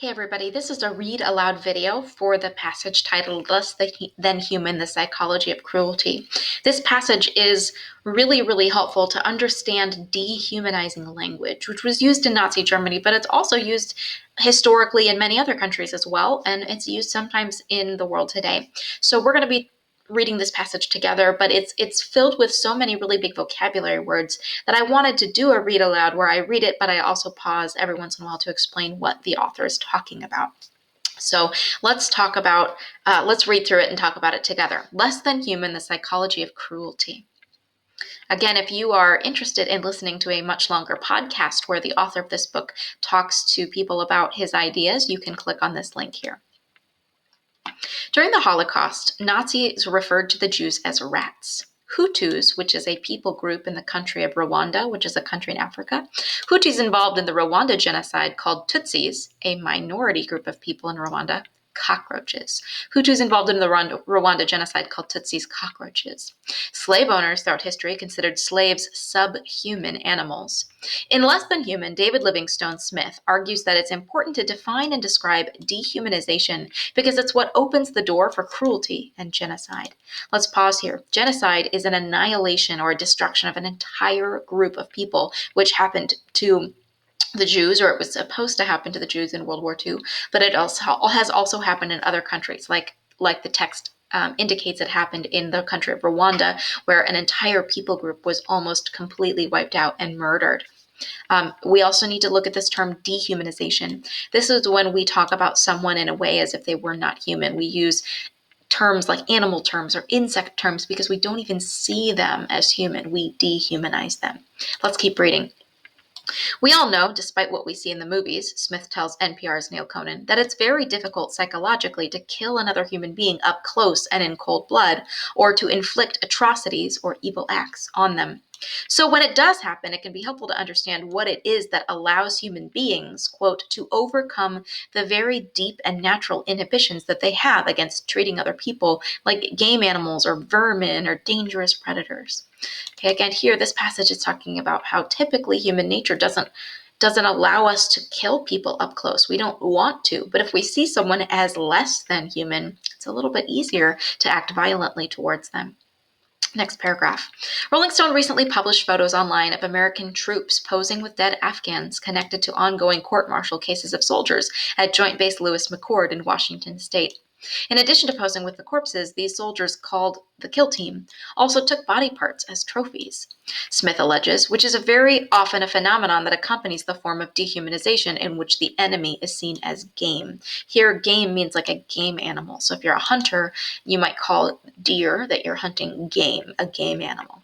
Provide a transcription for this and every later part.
Hey everybody, this is a read aloud video for the passage titled Less Than Human, the Psychology of Cruelty. This passage is really helpful to understand dehumanizing language, which was used in Nazi Germany, but it's also used historically in many other countries as well, and it's used sometimes in the world today. So we're going to be reading this passage together, but it's filled with so many really big vocabulary words that I wanted to do a read aloud where I read it, but I also pause every once in a while to explain what the author is talking about. So let's read through it and talk about it together. Less Than Human, the Psychology of Cruelty. Again, if you are interested in listening to a much longer podcast where the author of this book talks to people about his ideas, you can click on this link here. During the Holocaust, Nazis referred to the Jews as rats. Hutus, which is a people group in the country of Rwanda, which is a country in Africa. Hutus involved in the Rwanda genocide called Tutsis, a minority group of people in Rwanda, cockroaches. Hutus involved in the Rwanda genocide called Tutsis, cockroaches. Slave owners throughout history considered slaves subhuman animals. In Less Than Human, David Livingstone Smith argues that it's important to define and describe dehumanization because it's what opens the door for cruelty and genocide. Let's pause here. Genocide is an annihilation or a destruction of an entire group of people, which happened to the Jews, or it was supposed to happen to the Jews in World War II, but it has also happened in other countries, like the text indicates it happened in the country of Rwanda, where an entire people group was almost completely wiped out and murdered. We also need to look at this term dehumanization. This is when we talk about someone in a way as if they were not human. We use terms like animal terms or insect terms because we don't even see them as human. We dehumanize them. Let's keep reading. We all know, despite what we see in the movies, Smith tells NPR's Neil Conan, that it's very difficult psychologically to kill another human being up close and in cold blood, or to inflict atrocities or evil acts on them. So when it does happen, it can be helpful to understand what it is that allows human beings, quote, to overcome the very deep and natural inhibitions that they have against treating other people like game animals or vermin or dangerous predators. Okay, again, here, this passage is talking about how typically human nature doesn't allow us to kill people up close. We don't want to, but if we see someone as less than human, it's a little bit easier to act violently towards them. Next paragraph. Rolling Stone recently published photos online of American troops posing with dead Afghans connected to ongoing court-martial cases of soldiers at Joint Base Lewis McChord in Washington state. In addition to posing with the corpses, these soldiers, called the kill team, also took body parts as trophies. Smith alleges, which is very often a phenomenon that accompanies the form of dehumanization in which the enemy is seen as game. Here, game means like a game animal. So if you're a hunter, you might call deer that you're hunting game, a game animal.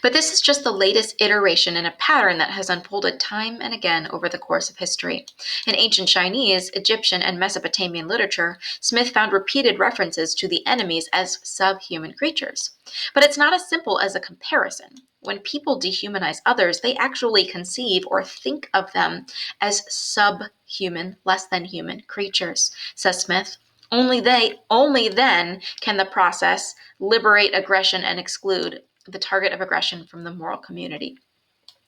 But this is just the latest iteration in a pattern that has unfolded time and again over the course of history. In ancient Chinese, Egyptian, and Mesopotamian literature, Smith found repeated references to the enemies as subhuman creatures. But it's not as simple as a comparison. When people dehumanize others, they actually conceive or think of them as subhuman, less than human creatures, says Smith. Only then can the process liberate aggression and exclude the target of aggression from the moral community.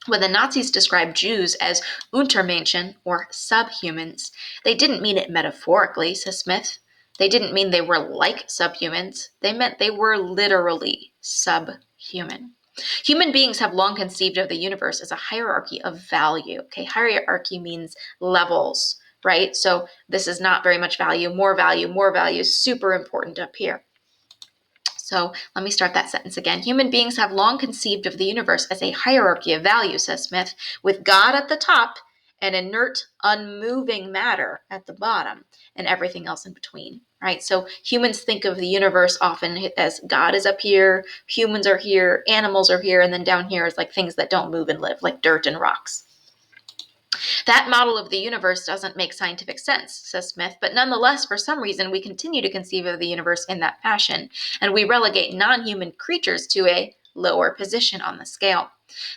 When the Nazis described Jews as Untermenschen, or subhumans, they didn't mean it metaphorically, says Smith. They didn't mean they were like subhumans. They meant they were literally subhuman. Human beings have long conceived of the universe as a hierarchy of value. Okay, hierarchy means levels, right? So this is not very much value, more value, super important up here. So let me start that sentence again. Human beings have long conceived of the universe as a hierarchy of value, says Smith, with God at the top and inert, unmoving matter at the bottom and everything else in between, right? So humans think of the universe often as God is up here, humans are here, animals are here, and then down here is like things that don't move and live, like dirt and rocks. That model of the universe doesn't make scientific sense, says Smith, but nonetheless, for some reason, we continue to conceive of the universe in that fashion, and we relegate non-human creatures to a lower position on the scale.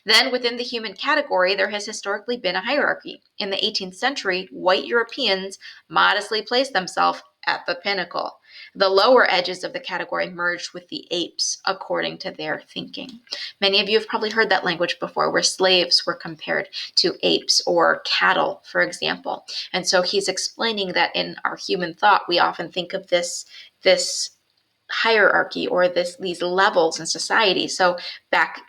Then, within the human category, there has historically been a hierarchy. In the 18th century, white Europeans modestly placed themselves at the pinnacle. The lower edges of the category merged with the apes, according to their thinking. Many of you have probably heard that language before, where slaves were compared to apes or cattle, for example. And so he's explaining that in our human thought, we often think of this hierarchy or these levels in society. So back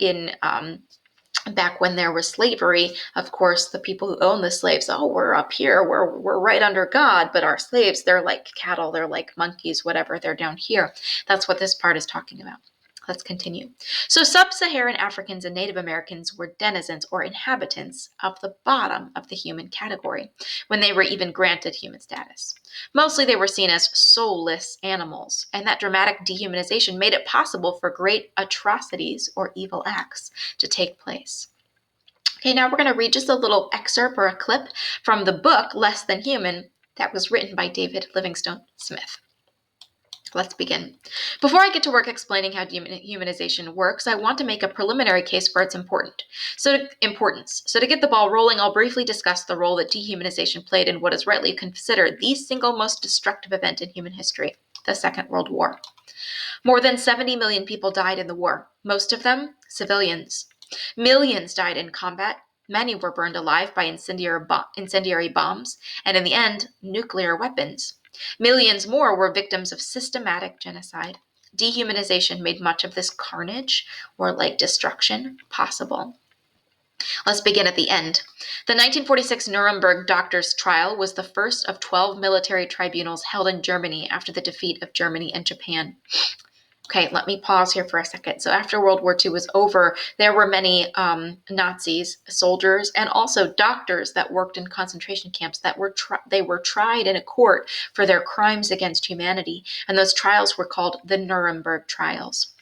when there was slavery, of course, the people who own the slaves, oh, we're up here, we're right under God, but our slaves, they're like cattle, they're like monkeys, whatever, they're down here. That's what this part is talking about. Let's continue. So sub-Saharan Africans and Native Americans were denizens or inhabitants of the bottom of the human category when they were even granted human status. Mostly they were seen as soulless animals, and that dramatic dehumanization made it possible for great atrocities or evil acts to take place. Okay, now we're going to read just a little excerpt or a clip from the book Less Than Human that was written by David Livingstone Smith. Let's begin. Before I get to work explaining how dehumanization works, I want to make a preliminary case for its importance. So to get the ball rolling, I'll briefly discuss the role that dehumanization played in what is rightly considered the single most destructive event in human history, the Second World War. More than 70 million people died in the war, most of them civilians. Millions died in combat. Many were burned alive by incendiary bombs, and in the end, nuclear weapons. Millions more were victims of systematic genocide. Dehumanization made much of this carnage, or like destruction, possible. Let's begin at the end. The 1946 Nuremberg doctors' trial was the first of 12 military tribunals held in Germany after the defeat of Germany and Japan. Okay, let me pause here for a second. So after World War II was over, there were many Nazis, soldiers, and also doctors that worked in concentration camps that were tried in a court for their crimes against humanity. And those trials were called the Nuremberg trials.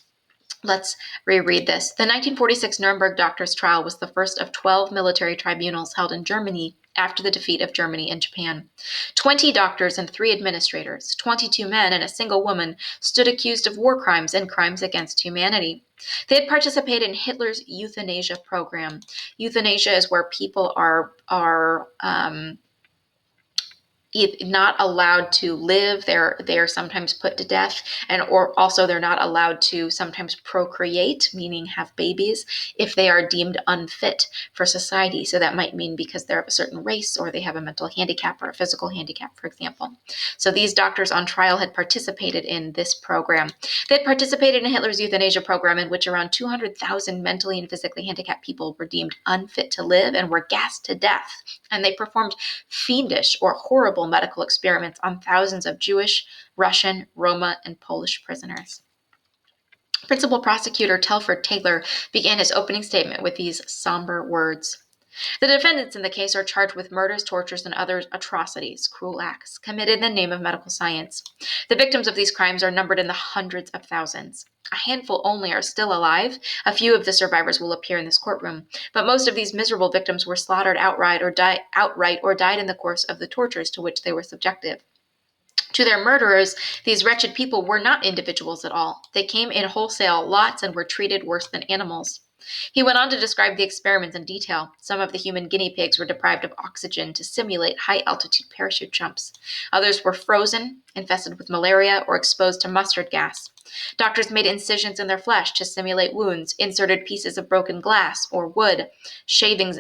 Let's reread this. The 1946 Nuremberg doctors' trial was the first of 12 military tribunals held in Germany after the defeat of Germany and Japan. 20 doctors and 3 administrators, 22 men and a single woman, stood accused of war crimes and crimes against humanity. They had participated in Hitler's euthanasia program. Euthanasia is where people are not allowed to live. They're sometimes put to death, or also they're not allowed to sometimes procreate, meaning have babies, if they are deemed unfit for society. So that might mean because they're of a certain race, or they have a mental handicap or a physical handicap, for example. So these doctors on trial had participated in this program. They had participated in Hitler's euthanasia program, in which around 200,000 mentally and physically handicapped people were deemed unfit to live and were gassed to death. And they performed fiendish or horrible medical experiments on thousands of Jewish, Russian, Roma, and Polish prisoners. Principal Prosecutor Telford Taylor began his opening statement with these somber words. The defendants in the case are charged with murders, tortures, and other atrocities, cruel acts, committed in the name of medical science. The victims of these crimes are numbered in the hundreds of thousands. A handful only are still alive. A few of the survivors will appear in this courtroom, but most of these miserable victims were slaughtered outright or died in the course of the tortures to which they were subjected. To their murderers, these wretched people were not individuals at all. They came in wholesale lots and were treated worse than animals. He went on to describe the experiments in detail. Some of the human guinea pigs were deprived of oxygen to simulate high-altitude parachute jumps. Others were frozen, infested with malaria, or exposed to mustard gas. Doctors made incisions in their flesh to simulate wounds, inserted pieces of broken glass or wood shavings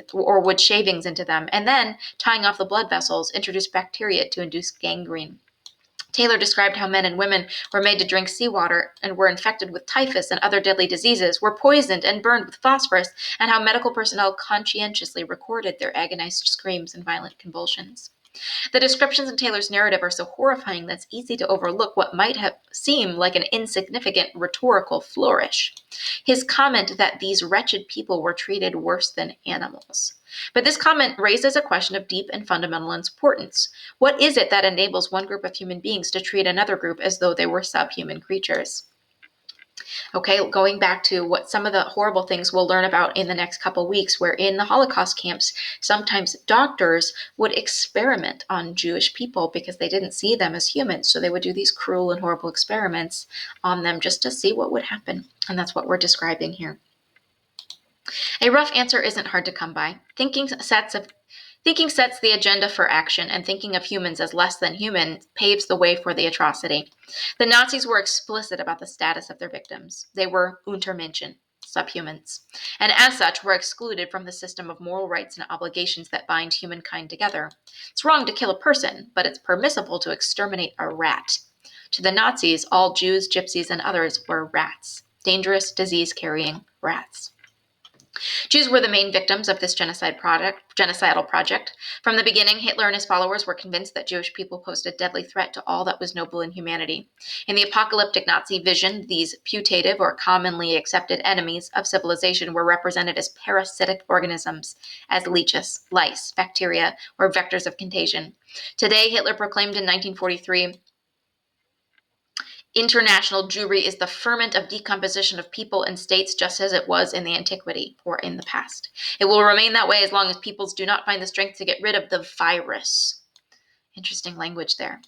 into them, and then, tying off the blood vessels, introduced bacteria to induce gangrene. Taylor described how men and women were made to drink seawater and were infected with typhus and other deadly diseases, were poisoned and burned with phosphorus, and how medical personnel conscientiously recorded their agonized screams and violent convulsions. The descriptions in Taylor's narrative are so horrifying that it's easy to overlook what might have seemed like an insignificant rhetorical flourish. His comment that these wretched people were treated worse than animals. But this comment raises a question of deep and fundamental importance. What is it that enables one group of human beings to treat another group as though they were subhuman creatures? Okay, going back to what some of the horrible things we'll learn about in the next couple weeks, where in the Holocaust camps, sometimes doctors would experiment on Jewish people because they didn't see them as humans. So they would do these cruel and horrible experiments on them just to see what would happen. And that's what we're describing here. A rough answer isn't hard to come by. Thinking sets of Thinking sets the agenda for action, and thinking of humans as less than human paves the way for the atrocity. The Nazis were explicit about the status of their victims. They were Untermenschen, subhumans, and as such were excluded from the system of moral rights and obligations that bind humankind together. It's wrong to kill a person, but it's permissible to exterminate a rat. To the Nazis, all Jews, gypsies, and others were rats, dangerous, disease-carrying rats. Jews were the main victims of this genocidal project. From the beginning, Hitler and his followers were convinced that Jewish people posed a deadly threat to all that was noble in humanity. In the apocalyptic Nazi vision, these putative or commonly accepted enemies of civilization were represented as parasitic organisms, as leeches, lice, bacteria, or vectors of contagion. Today, Hitler proclaimed in 1943, international Jewry is the ferment of decomposition of people and states, just as it was in the antiquity or in the past. It will remain that way as long as peoples do not find the strength to get rid of the virus. Interesting language there.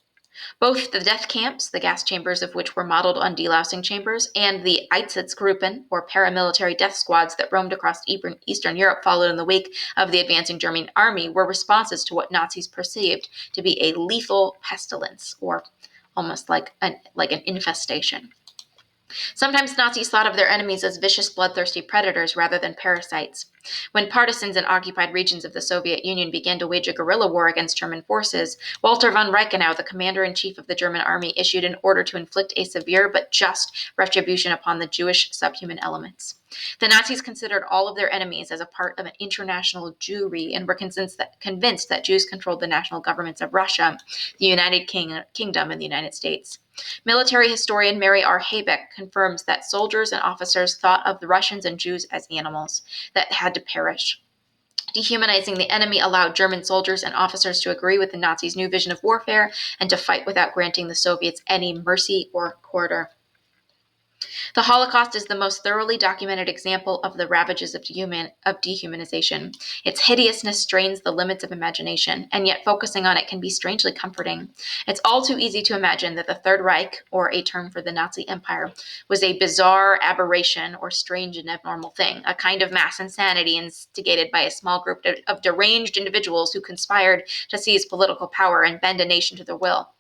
Both the death camps, the gas chambers of which were modeled on delousing chambers, and the Einsatzgruppen, or paramilitary death squads that roamed across Eastern Europe followed in the wake of the advancing German army, were responses to what Nazis perceived to be a lethal pestilence, or almost like an infestation. Sometimes Nazis thought of their enemies as vicious, bloodthirsty predators rather than parasites. When partisans in occupied regions of the Soviet Union began to wage a guerrilla war against German forces, Walter von Reichenau, the commander-in-chief of the German army, issued an order to inflict a severe but just retribution upon the Jewish subhuman elements. The Nazis considered all of their enemies as a part of an international Jewry and were convinced that Jews controlled the national governments of Russia, the United Kingdom, and the United States. Military historian Mary R. Habeck confirms that soldiers and officers thought of the Russians and Jews as animals that had to perish. Dehumanizing the enemy allowed German soldiers and officers to agree with the Nazis' new vision of warfare and to fight without granting the Soviets any mercy or quarter. The Holocaust is the most thoroughly documented example of the ravages of dehumanization. Its hideousness strains the limits of imagination, and yet focusing on it can be strangely comforting. It's all too easy to imagine that the Third Reich, or a term for the Nazi Empire, was a bizarre aberration or strange and abnormal thing, a kind of mass insanity instigated by a small group of deranged individuals who conspired to seize political power and bend a nation to their will.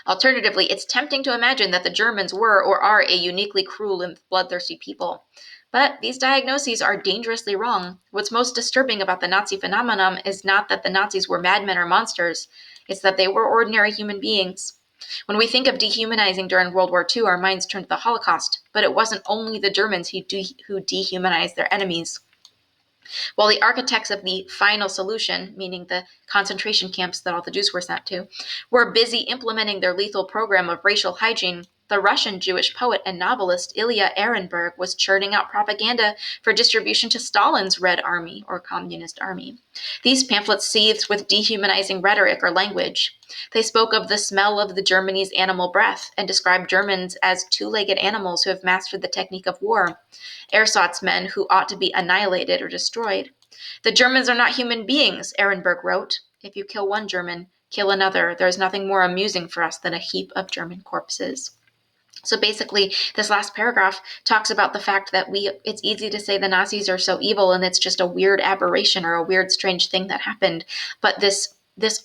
Alternatively, it's tempting to imagine that the Germans were or are a uniquely cruel and bloodthirsty people. But these diagnoses are dangerously wrong. What's most disturbing about the Nazi phenomenon is not that the Nazis were madmen or monsters, it's that they were ordinary human beings. When we think of dehumanizing during World War II, our minds turn to the Holocaust, but it wasn't only the Germans who dehumanized their enemies. While the architects of the final solution, meaning the concentration camps that all the Jews were sent to, were busy implementing their lethal program of racial hygiene, the Russian Jewish poet and novelist Ilya Ehrenburg was churning out propaganda for distribution to Stalin's Red Army, or Communist Army. These pamphlets seethed with dehumanizing rhetoric or language. They spoke of the smell of the Germany's animal breath and described Germans as two-legged animals who have mastered the technique of war, ersatz-men who ought to be annihilated or destroyed. The Germans are not human beings, Ehrenburg wrote. If you kill one German, kill another. There is nothing more amusing for us than a heap of German corpses. So basically, this last paragraph talks about the fact that it's easy to say the Nazis are so evil and it's just a weird aberration or a weird, strange thing that happened. But this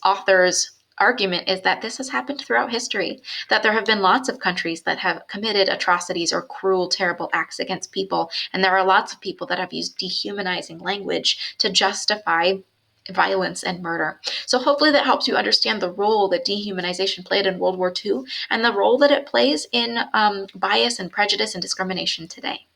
author's argument is that this has happened throughout history, that there have been lots of countries that have committed atrocities or cruel, terrible acts against people. And there are lots of people that have used dehumanizing language to justify violence and murder. So hopefully that helps you understand the role that dehumanization played in World War II and the role that it plays in bias and prejudice and discrimination today.